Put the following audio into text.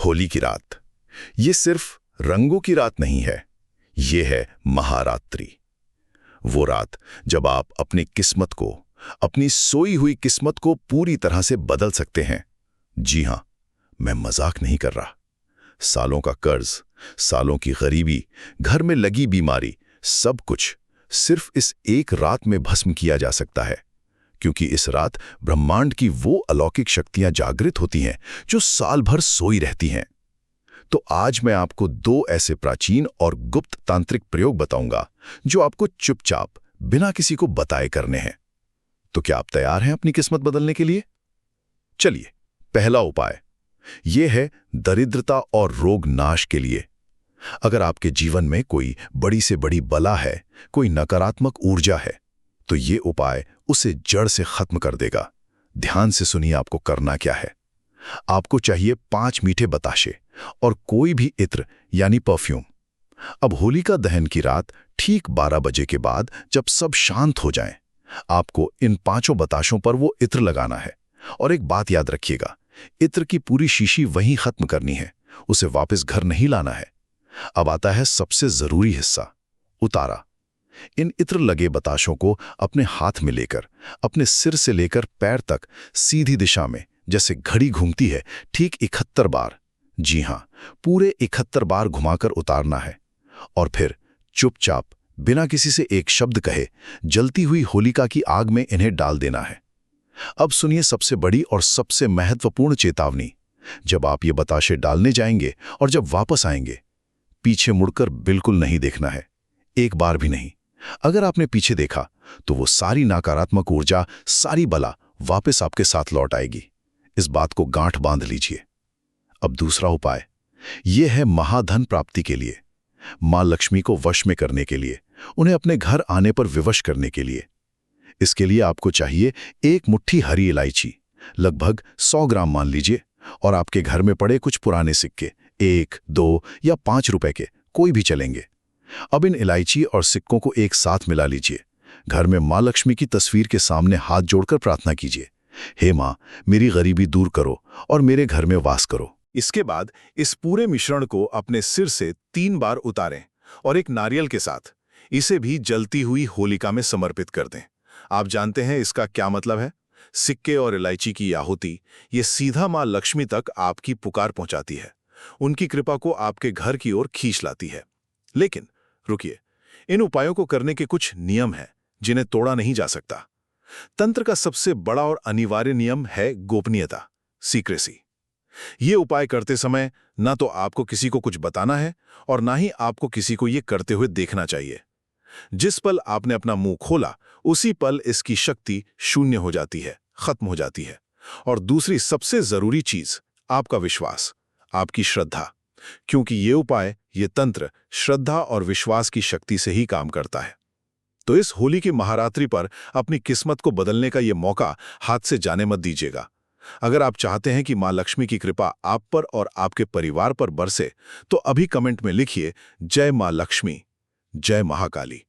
होली की रात। ये सिर्फ रंगों की रात नहीं है, ये है महारात्रि। वो रात जब आप अपनी किस्मत को, अपनी सोई हुई किस्मत को पूरी तरह से बदल सकते हैं। जी हां, मैं मजाक नहीं कर रहा। सालों का कर्ज, सालों की गरीबी, घर में लगी बीमारी, सब कुछ सिर्फ इस एक रात में भस्म किया जा सकता है। क्योंकि इस रात ब्रह्मांड की वो अलौकिक शक्तियां जागृत होती हैं जो साल भर सोई रहती हैं। तो आज मैं आपको दो ऐसे प्राचीन और गुप्त तांत्रिक प्रयोग बताऊंगा जो आपको चुपचाप बिना किसी को बताए करने हैं। तो क्या आप तैयार हैं अपनी किस्मत बदलने के लिए? चलिए, पहला उपाय यह है दरिद्रता और रोग नाश के लिए। अगर आपके जीवन में कोई बड़ी से बड़ी बला है, कोई नकारात्मक ऊर्जा है, तो ये उपाय उसे जड़ से खत्म कर देगा। ध्यान से सुनिए आपको करना क्या है। आपको चाहिए 5 मीठे बताशे और कोई भी इत्र यानी परफ्यूम। अब होलिका दहन की रात ठीक 12 बजे के बाद जब सब शांत हो जाएं, आपको इन 5 बताशों पर वो इत्र लगाना है। और एक बात याद रखिएगा, इत्र की पूरी शीशी वहीं खत्म करनी है, उसे वापस घर नहीं लाना है। अब आता है सबसे जरूरी हिस्सा, उतारा। इन इत्र लगे बताशों को अपने हाथ में लेकर, अपने सिर से लेकर पैर तक सीधी दिशा में, जैसे घड़ी घूमती है, ठीक 71 बार, जी हां, पूरे 71 बार घुमाकर उतारना है। और फिर चुपचाप बिना किसी से एक शब्द कहे जलती हुई होलिका की आग में इन्हें डाल देना है। अब सुनिए सबसे बड़ी और सबसे महत्वपूर्ण चेतावनी। जब आप ये बताशे डालने जाएंगे और जब वापस आएंगे, पीछे मुड़कर बिल्कुल नहीं देखना है, एक बार भी नहीं। अगर आपने पीछे देखा तो वो सारी नकारात्मक ऊर्जा, सारी बला वापस आपके साथ लौट आएगी। इस बात को गांठ बांध लीजिए। अब दूसरा उपाय यह है महाधन प्राप्ति के लिए, मां लक्ष्मी को वश में करने के लिए, उन्हें अपने घर आने पर विवश करने के लिए। इसके लिए आपको चाहिए 1 मुट्ठी हरी इलायची, लगभग 100 ग्राम मान लीजिए, और आपके घर में पड़े कुछ पुराने सिक्के, 1, 2 या 5 रुपए के, कोई भी चलेंगे। अब इन इलायची और सिक्कों को एक साथ मिला लीजिए। घर में मां लक्ष्मी की तस्वीर के सामने हाथ जोड़कर प्रार्थना कीजिए, हे मां, मेरी गरीबी दूर करो और मेरे घर में वास करो। इसके बाद इस पूरे मिश्रण को अपने सिर से 3 बार उतारें और एक नारियल के साथ इसे भी जलती हुई होलिका में समर्पित कर दें। आप जानते हैं इसका क्या मतलब है? सिक्के और इलायची की आहुति ये सीधा मां लक्ष्मी तक आपकी पुकार पहुंचाती है, उनकी कृपा को आपके घर की ओर खींच लाती है। लेकिन रुकिए, इन उपायों को करने के कुछ नियम हैं जिन्हें तोड़ा नहीं जा सकता। तंत्र का सबसे बड़ा और अनिवार्य नियम है गोपनीयता, सीक्रेसी। ये उपाय करते समय ना तो आपको किसी को कुछ बताना है और ना ही आपको किसी को ये करते हुए देखना चाहिए। जिस पल आपने अपना मुंह खोला, उसी पल इसकी शक्ति शून्य हो जाती है, खत्म हो जाती है। और दूसरी सबसे जरूरी चीज, आपका विश्वास, आपकी श्रद्धा। क्योंकि ये उपाय, ये तंत्र श्रद्धा और विश्वास की शक्ति से ही काम करता है। तो इस होली की महारात्रि पर अपनी किस्मत को बदलने का ये मौका हाथ से जाने मत दीजिएगा। अगर आप चाहते हैं कि मां लक्ष्मी की कृपा आप पर और आपके परिवार पर बरसे, तो अभी कमेंट में लिखिए, जय मां लक्ष्मी, जय महाकाली।